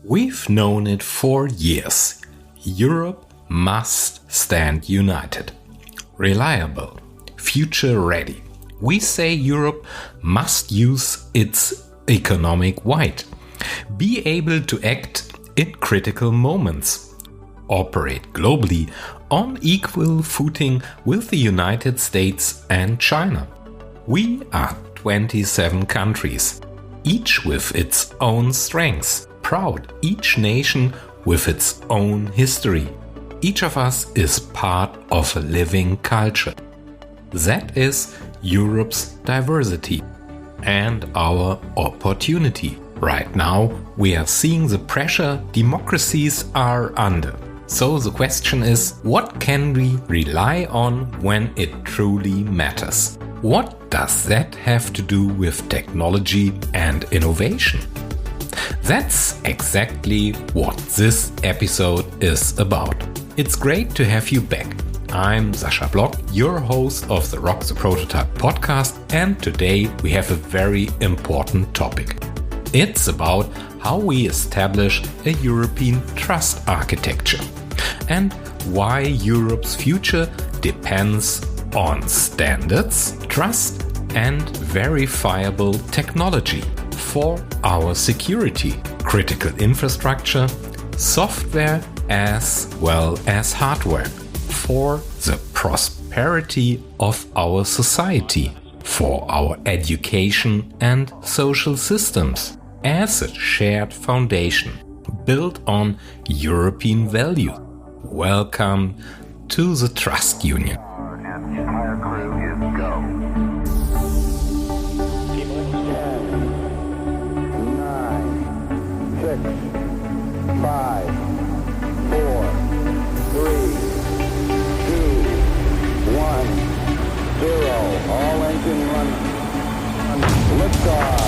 We've known it for years. Europe must stand united. Reliable, future-ready. We say Europe must use its economic might, be able to act in critical moments, operate globally on equal footing with the United States and China. We are 27 countries, each with its own strengths, proud, each nation with its own history. Each of us is part of a living culture. That is Europe's diversity and our opportunity. Right now, we are seeing the pressure democracies are under. So the question is, what can we rely on when it truly matters? What does that have to do with technology and innovation? That's exactly what this episode is about. It's great to have you back. I'm Sascha Block, your host of the Rock the Prototype podcast, and today we have a very important topic. It's about how we establish a European trust architecture and why Europe's future depends on standards, trust, and verifiable technology for our security, critical infrastructure, software as well as hardware, for the prosperity of our society, for our education and social systems, as a shared foundation built on European value. Welcome to the Trust Union. Entire crew is go. 10, 9, 6, 5, 4, 3, 2, 1, 0. All engine run. Liftoff.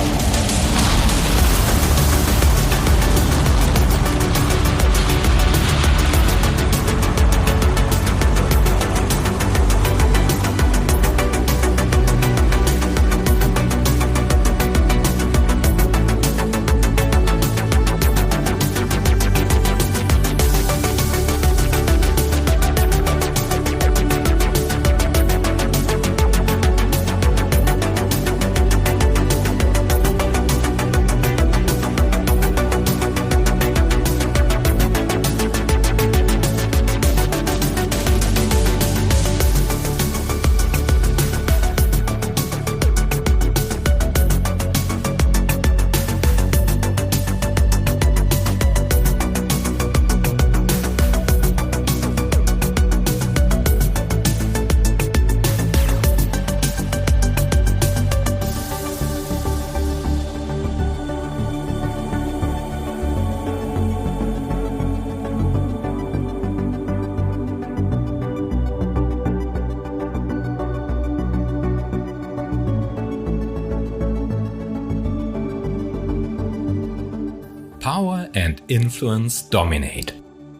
Power and influence dominate.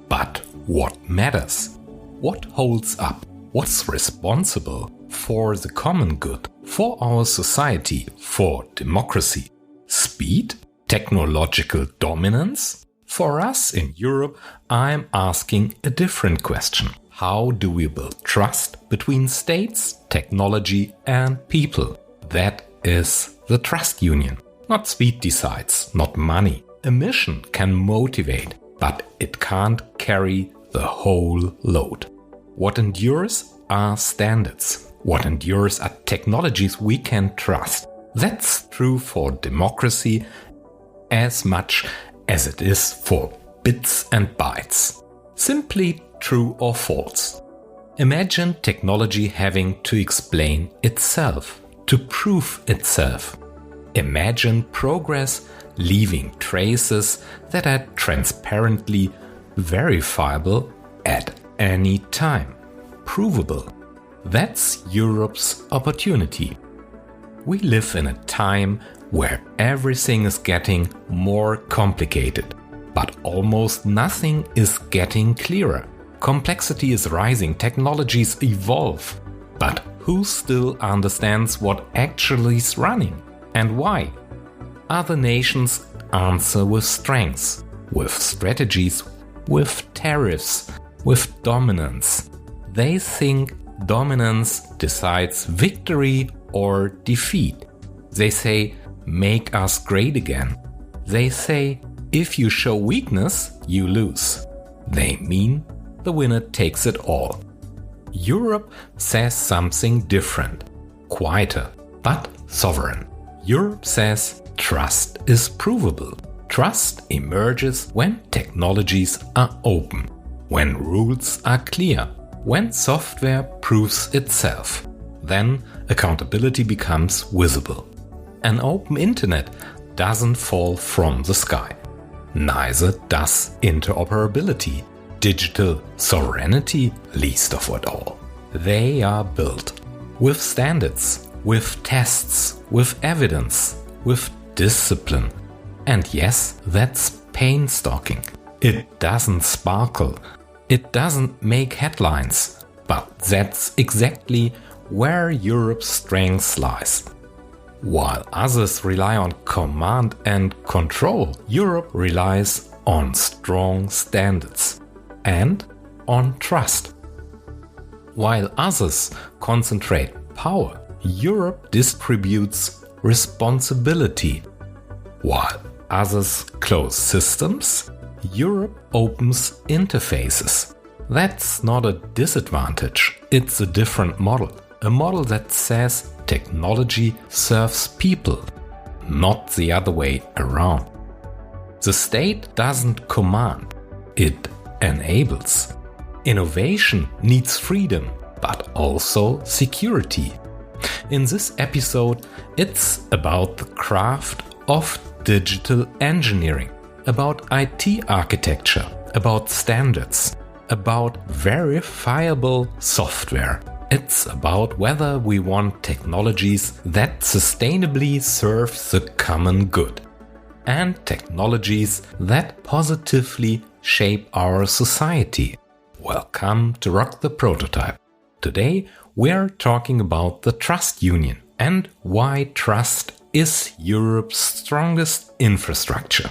But what matters? What holds up? What's responsible for the common good, for our society, for democracy? Speed? Technological dominance? For us in Europe, I'm asking a different question. How do we build trust between states, technology, and people? That is the Trust Union. Not speed decides, not money. A mission can motivate, but it can't carry the whole load. What endures are standards. What endures are technologies we can trust. That's true for democracy as much as it is for bits and bytes. Simply true or false. Imagine technology having to explain itself, to prove itself. Imagine progress leaving traces that are transparently verifiable at any time. Provable. That's Europe's opportunity. We live in a time where everything is getting more complicated, but almost nothing is getting clearer. Complexity is rising, technologies evolve, but who still understands what actually is running and why? Other nations answer with strengths. with strategies, with tariffs, with dominance. They think dominance decides victory or defeat. They say, make us great again. They say, if you show weakness, you lose. They mean the winner takes it all. Europe says something different, quieter, but sovereign. Europe says trust is provable. Trust emerges when technologies are open, when rules are clear, when software proves itself. Then accountability becomes visible. An open internet doesn't fall from the sky. Neither does interoperability, digital sovereignty, least of it all. They are built with standards, with tests, with evidence, with discipline. And yes, that's painstaking. It doesn't sparkle. It doesn't make headlines. But that's exactly where Europe's strength lies. While others rely on command and control, Europe relies on strong standards and on trust. While others concentrate power, Europe distributes responsibility. While others close systems, Europe opens interfaces. That's not a disadvantage, it's a different model. A model that says technology serves people, not the other way around. The state doesn't command, it enables. Innovation needs freedom, but also security. In this episode, it's about the craft of digital engineering, about IT architecture, about standards, about verifiable software. It's about whether we want technologies that sustainably serve the common good and technologies that positively shape our society. Welcome to Rock the Prototype. Today we're talking about the trust union and why trust is Europe's strongest infrastructure.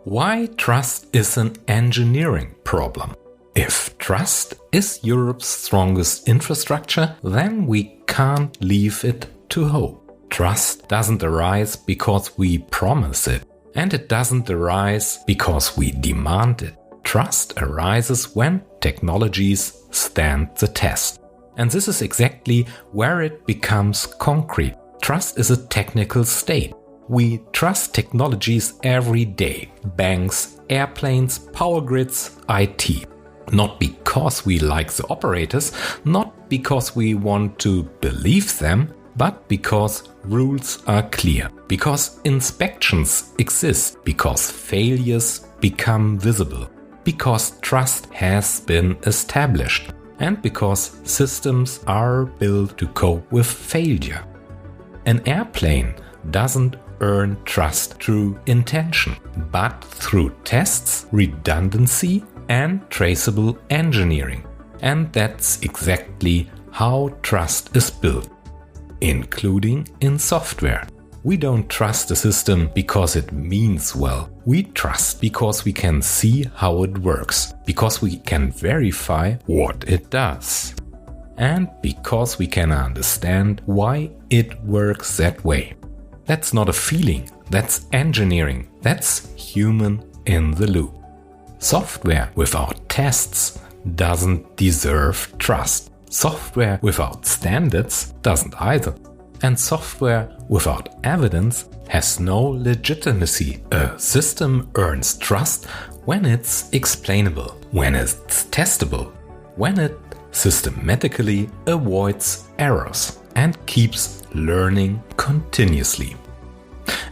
Why trust is an engineering problem. If trust is Europe's strongest infrastructure, then we can't leave it to hope. Trust doesn't arise because we promise it, and it doesn't arise because we demand it. Trust arises when technologies stand the test. And this is exactly where it becomes concrete. Trust is a technical state. We trust technologies every day. Banks, airplanes, power grids, IT. Not because we like the operators, not because we want to believe them, but because rules are clear, because inspections exist, because failures become visible, because trust has been established, and because systems are built to cope with failure. An airplane doesn't earn trust through intention, but through tests, redundancy, and traceable engineering. And that's exactly how trust is built, including in software. We don't trust a system because it means well. We trust because we can see how it works, because we can verify what it does, and because we can understand why it works that way. That's not a feeling, that's engineering, that's human in the loop. Software without tests doesn't deserve trust. Software without standards doesn't either. And software without evidence has no legitimacy. A system earns trust when it's explainable, when it's testable, when it systematically avoids errors and keeps learning continuously.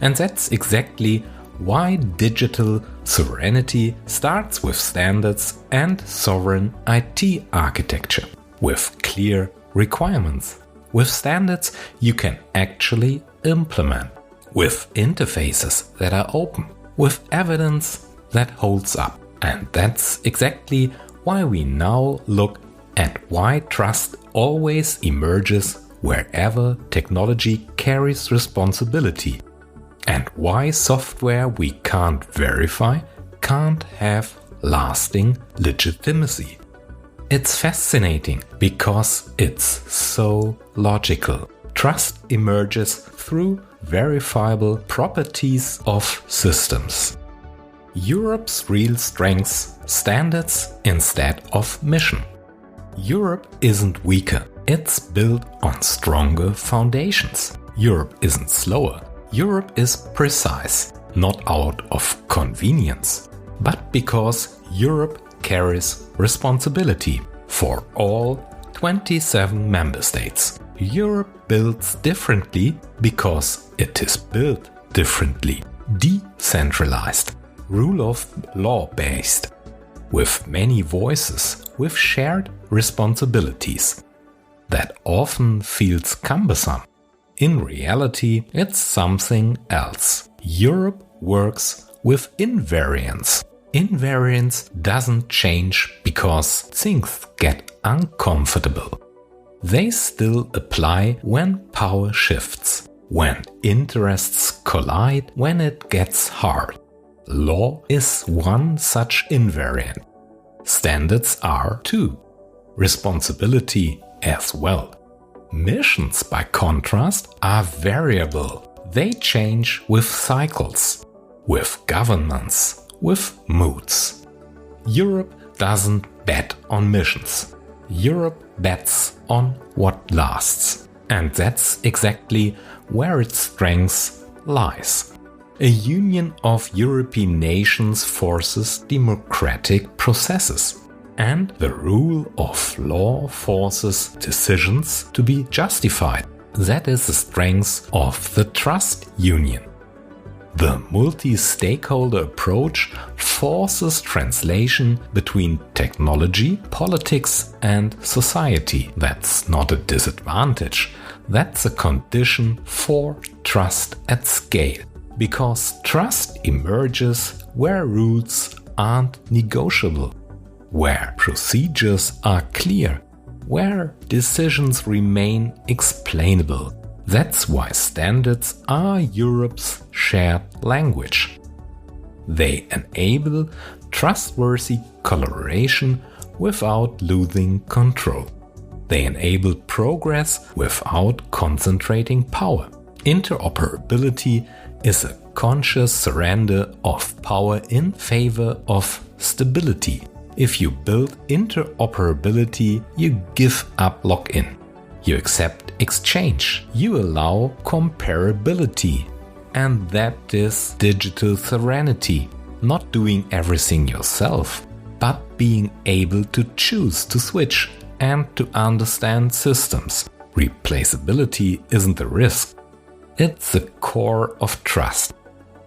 And that's exactly why digital sovereignty starts with standards and sovereign IT architecture, with clear requirements. With standards you can actually implement, with interfaces that are open, with evidence that holds up. And that's exactly why we now look at why trust always emerges wherever technology carries responsibility, and why software we can't verify can't have lasting legitimacy. It's fascinating because it's so logical. Trust emerges through verifiable properties of systems. Europe's real strengths, standards instead of mission. Europe isn't weaker, it's built on stronger foundations. Europe isn't slower, Europe is precise, not out of convenience, but because Europe carries responsibility for all 27 member states. Europe builds differently because it is built differently. Decentralized, rule of law based, with many voices, with shared responsibilities. That often feels cumbersome. In reality, it's something else. Europe works with invariance. Invariance doesn't change because things get uncomfortable. They still apply when power shifts, when interests collide, when it gets hard. Law is one such invariant. Standards are too. Responsibility as well. Missions, by contrast, are variable. They change with cycles, with governments, with moods. Europe doesn't bet on missions. Europe bets on what lasts. And that's exactly where its strength lies. A union of European nations forces democratic processes. And the rule of law forces decisions to be justified. That is the strength of the trust union. The multi-stakeholder approach forces translation between technology, politics, and society. That's not a disadvantage. That's a condition for trust at scale. Because trust emerges where rules aren't negotiable, where procedures are clear, where decisions remain explainable. That's why standards are Europe's shared language. They enable trustworthy collaboration without losing control. They enable progress without concentrating power. Interoperability is a conscious surrender of power in favor of stability. If you build interoperability, you give up lock-in. You accept exchange. You allow comparability. And that is digital serenity. Not doing everything yourself, but being able to choose to switch and to understand systems. Replaceability isn't a risk. It's the core of trust.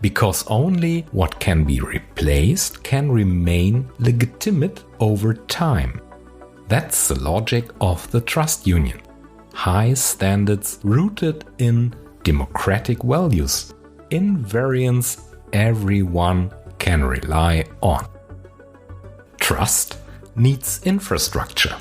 Because only what can be replaced can remain legitimate over time. That's the logic of the trust union. High standards rooted in democratic values. Invariance everyone can rely on. Trust needs infrastructure.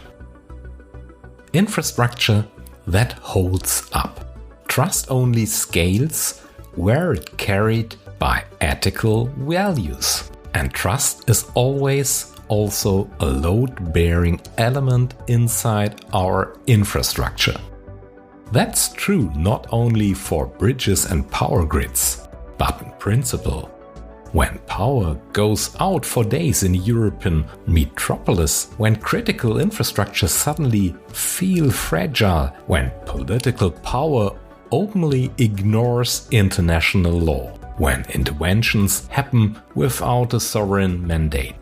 Infrastructure that holds up. Trust only scales where it carried by ethical values. And trust is always also a load-bearing element inside our infrastructure. That's true not only for bridges and power grids, but in principle. When power goes out for days in a European metropolis, when critical infrastructure suddenly feel fragile, when political power openly ignores international law, when interventions happen without a sovereign mandate,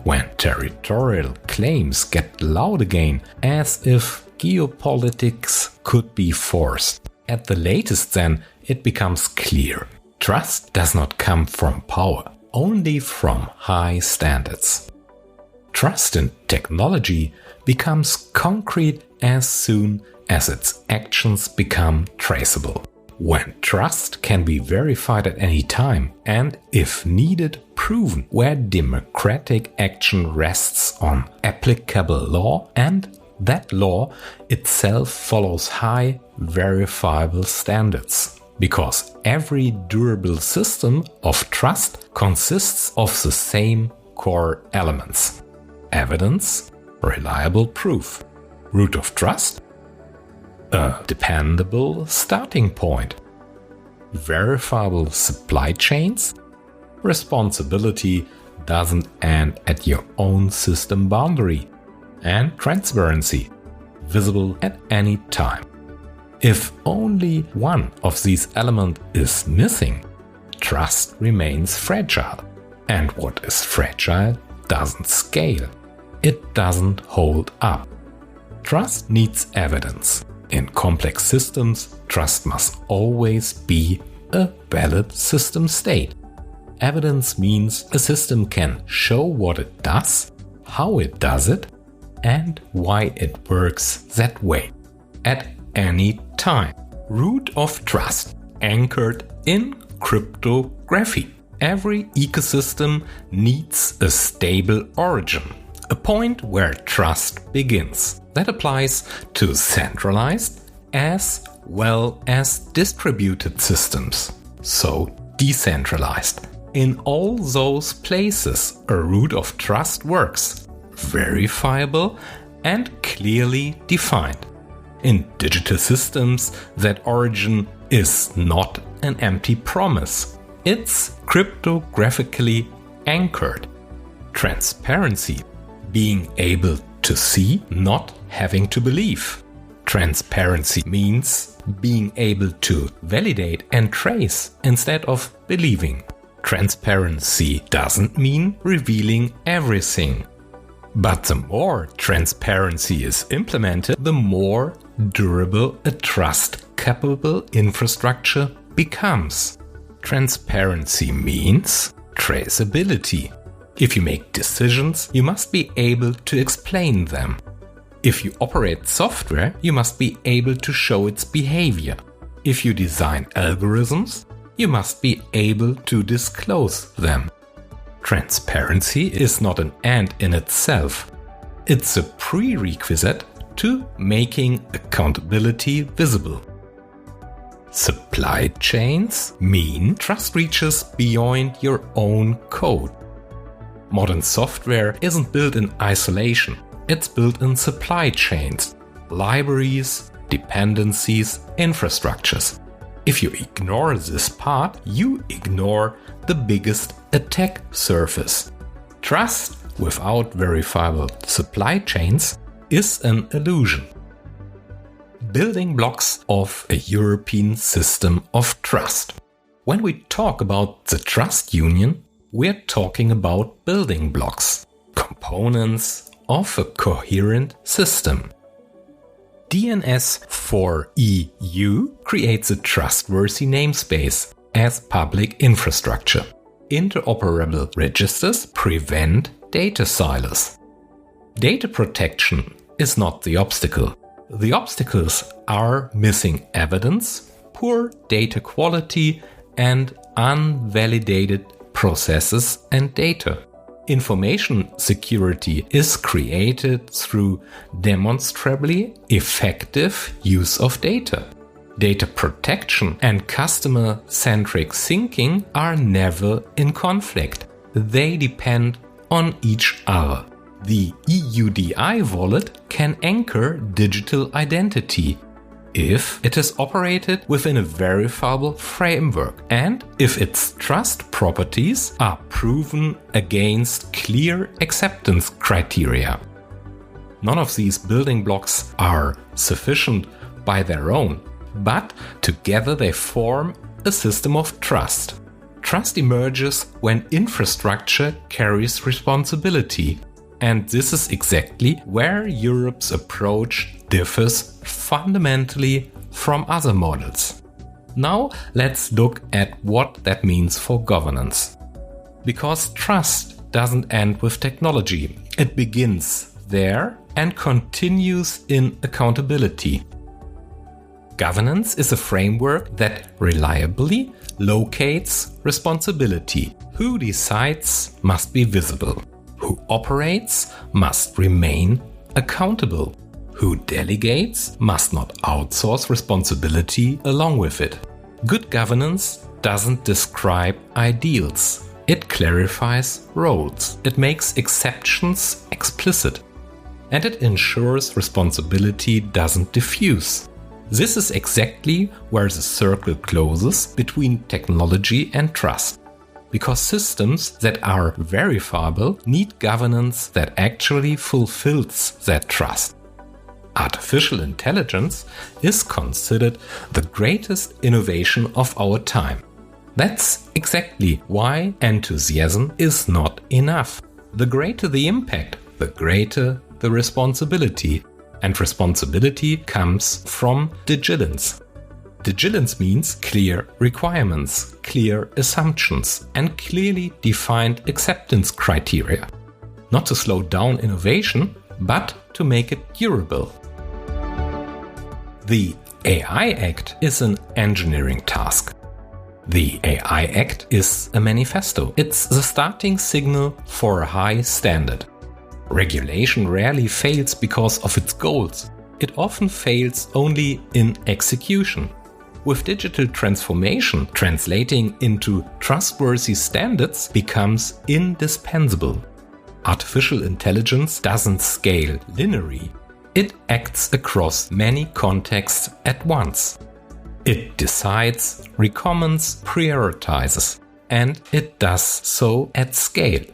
when territorial claims get loud again as if geopolitics could be forced. At the latest then, it becomes clear. Trust does not come from power, only from high standards. Trust in technology becomes concrete as soon as its actions become traceable. When trust can be verified at any time and, if needed, proven, where democratic action rests on applicable law and that law itself follows high verifiable standards. because every durable system of trust consists of the same core elements: evidence, reliable proof, root of trust, a dependable starting point, verifiable supply chains, responsibility doesn't end at your own system boundary, and transparency, visible at any time. If only one of these elements is missing, trust remains fragile. And what is fragile doesn't scale. It doesn't hold up. Trust needs evidence. In complex systems, trust must always be a valid system state. Evidence means a system can show what it does, how it does it, and why it works that way at any time. Root of trust anchored in cryptography. Every ecosystem needs a stable origin, a point where trust begins. That applies to centralized as well as distributed systems, so decentralized. In all those places, a root of trust works, verifiable and clearly defined. In digital systems, that origin is not an empty promise. It's cryptographically anchored. Transparency, being able to see, not having to believe. Transparency means being able to validate and trace instead of believing. Transparency doesn't mean revealing everything. But the more transparency is implemented, the more durable a trust-capable infrastructure becomes. Transparency means traceability. If you make decisions, you must be able to explain them. If you operate software, you must be able to show its behavior. If you design algorithms, you must be able to disclose them. Transparency is not an end in itself. It's a prerequisite to making accountability visible. Supply chains mean trust reaches beyond your own code. Modern software isn't built in isolation. It's built in supply chains, libraries, dependencies, infrastructures. If you ignore this part, you ignore the biggest attack surface. Trust without verifiable supply chains is an illusion. Building blocks of a European system of trust. When we talk about the trust union, we're talking about building blocks, components of a coherent system. DNS for EU creates a trustworthy namespace as public infrastructure. Interoperable registers prevent data silos. Data protection is not the obstacle. The obstacles are missing evidence, poor data quality, and unvalidated processes and data. Information security is created through demonstrably effective use of data. Data protection and customer-centric thinking are never in conflict. They depend on each other. The EUDI Wallet can anchor digital identity if it is operated within a verifiable framework and if its trust properties are proven against clear acceptance criteria. None of these building blocks are sufficient by their own, but together they form a system of trust. Trust emerges when infrastructure carries responsibility. And this is exactly where Europe's approach differs fundamentally from other models. Now let's look at what that means for governance. Because trust doesn't end with technology. It begins there and continues in accountability. Governance is a framework that reliably locates responsibility. Who decides must be visible. Who operates must remain accountable. Who delegates must not outsource responsibility along with it. Good governance doesn't describe ideals. It clarifies roles. It makes exceptions explicit. And it ensures responsibility doesn't diffuse. This is exactly where the circle closes between technology and trust. Because systems that are verifiable need governance that actually fulfills that trust. Artificial intelligence is considered the greatest innovation of our time. That's exactly why enthusiasm is not enough. The greater the impact, the greater the responsibility. And responsibility comes from vigilance. Vigilance means clear requirements, clear assumptions, and clearly defined acceptance criteria. Not to slow down innovation, but to make it durable. The AI Act is an engineering task. The AI Act is a manifesto. It's the starting signal for a high standard. Regulation rarely fails because of its goals. It often fails only in execution. With digital transformation, translating into trustworthy standards becomes indispensable. Artificial intelligence doesn't scale linearly. It acts across many contexts at once. It decides, recommends, prioritizes, and it does so at scale.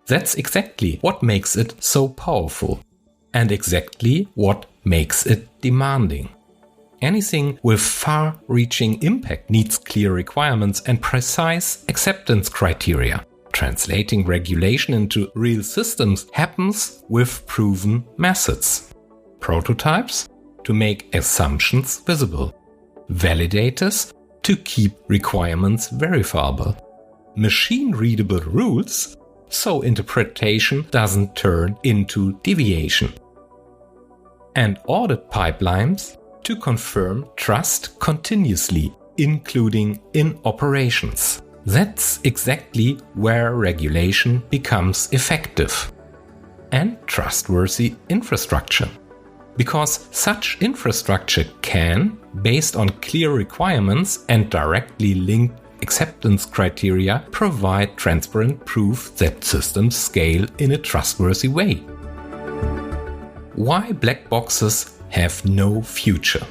That's exactly what makes it so powerful, and exactly what makes it demanding. Anything with far-reaching impact needs clear requirements and precise acceptance criteria. Translating regulation into real systems happens with proven methods. Prototypes to make assumptions visible. Validators to keep requirements verifiable. Machine-readable rules so interpretation doesn't turn into deviation. And audit pipelines to confirm trust continuously, including in operations. That's exactly where regulation becomes effective. And trustworthy infrastructure. Because such infrastructure can, based on clear requirements and directly linked acceptance criteria, provide transparent proof that systems scale in a trustworthy way. Why black boxes have no future?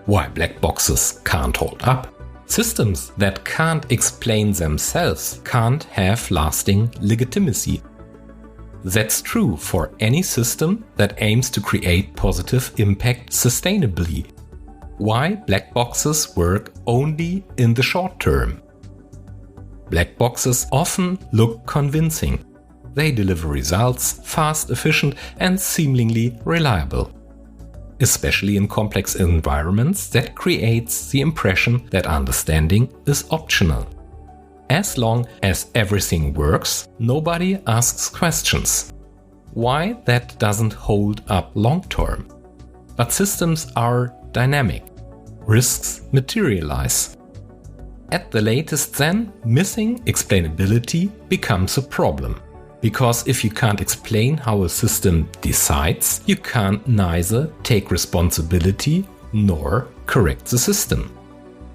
Why black boxes can't hold up? Systems that can't explain themselves can't have lasting legitimacy. That's true for any system that aims to create positive impact sustainably. Why black boxes work only in the short term? Black boxes often look convincing. They deliver results fast, efficient, and seemingly reliable. Especially in complex environments, that creates the impression that understanding is optional. As long as everything works, nobody asks questions. Why that doesn't hold up long term? But systems are dynamic. Risks materialize. At the latest then, missing explainability becomes a problem. Because if you can't explain how a system decides, you can't neither take responsibility nor correct the system.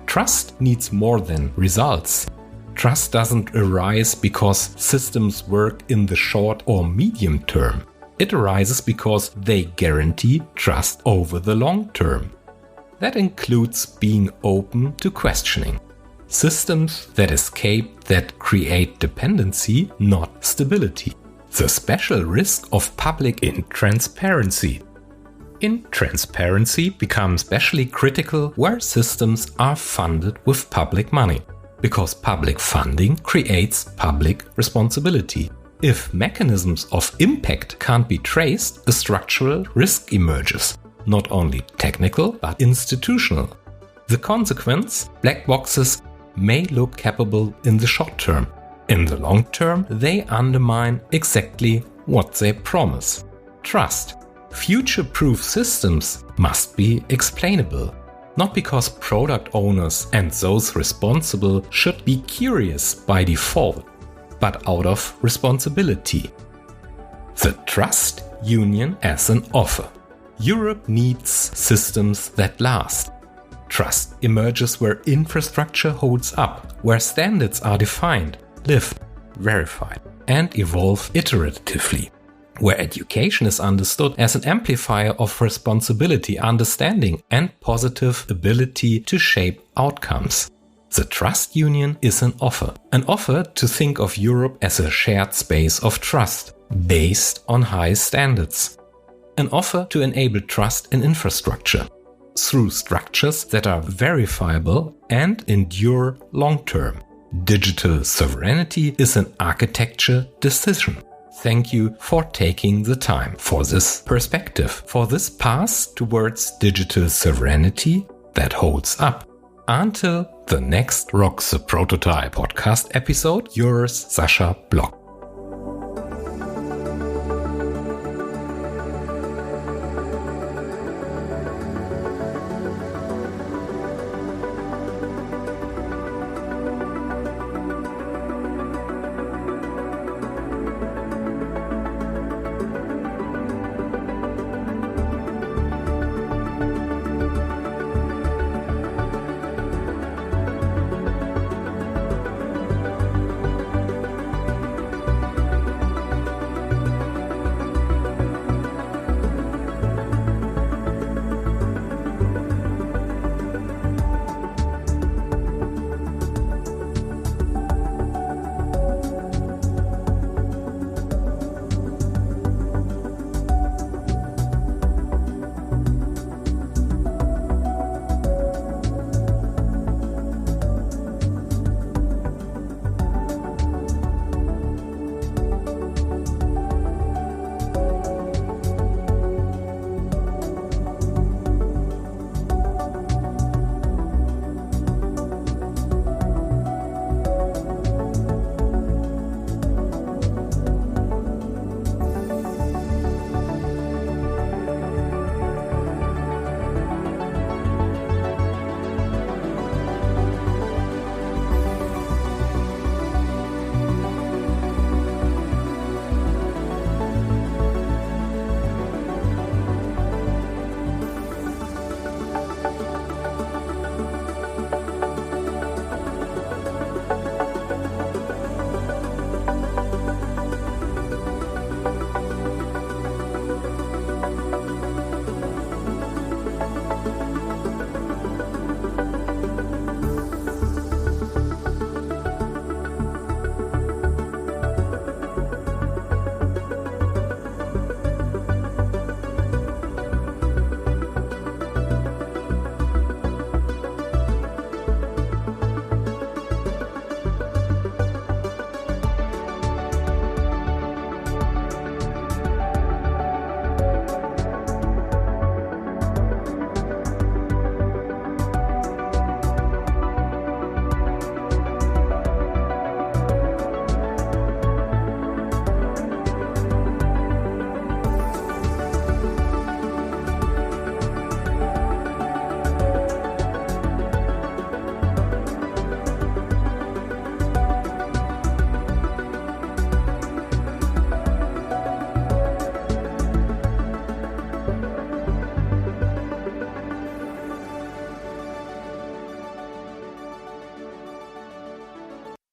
Trust needs more than results. Trust doesn't arise because systems work in the short or medium term. It arises because they guarantee trust over the long term. That includes being open to questioning. Systems that escape that create dependency, not stability. The special risk of public intransparency. Intransparency becomes especially critical where systems are funded with public money, because public funding creates public responsibility. If mechanisms of impact can't be traced, a structural risk emerges. Not only technical, but institutional. The consequence, black boxes may look capable in the short term. In the long term, they undermine exactly what they promise. Trust. Future-proof systems must be explainable. Not because product owners and those responsible should be curious by default, but out of responsibility. The trust union as an offer. Europe needs systems that last. Trust emerges where infrastructure holds up, where standards are defined, lived, verified, and evolve iteratively, where education is understood as an amplifier of responsibility, understanding, and positive ability to shape outcomes. The Trust Union is an offer to think of Europe as a shared space of trust, based on high standards. An offer to enable trust in infrastructure, through structures that are verifiable and endure long-term. Digital sovereignty is an architecture decision. Thank you for taking the time for this perspective, for this path towards digital sovereignty that holds up. Until the next Rock the Prototype podcast episode, yours, Sascha Block.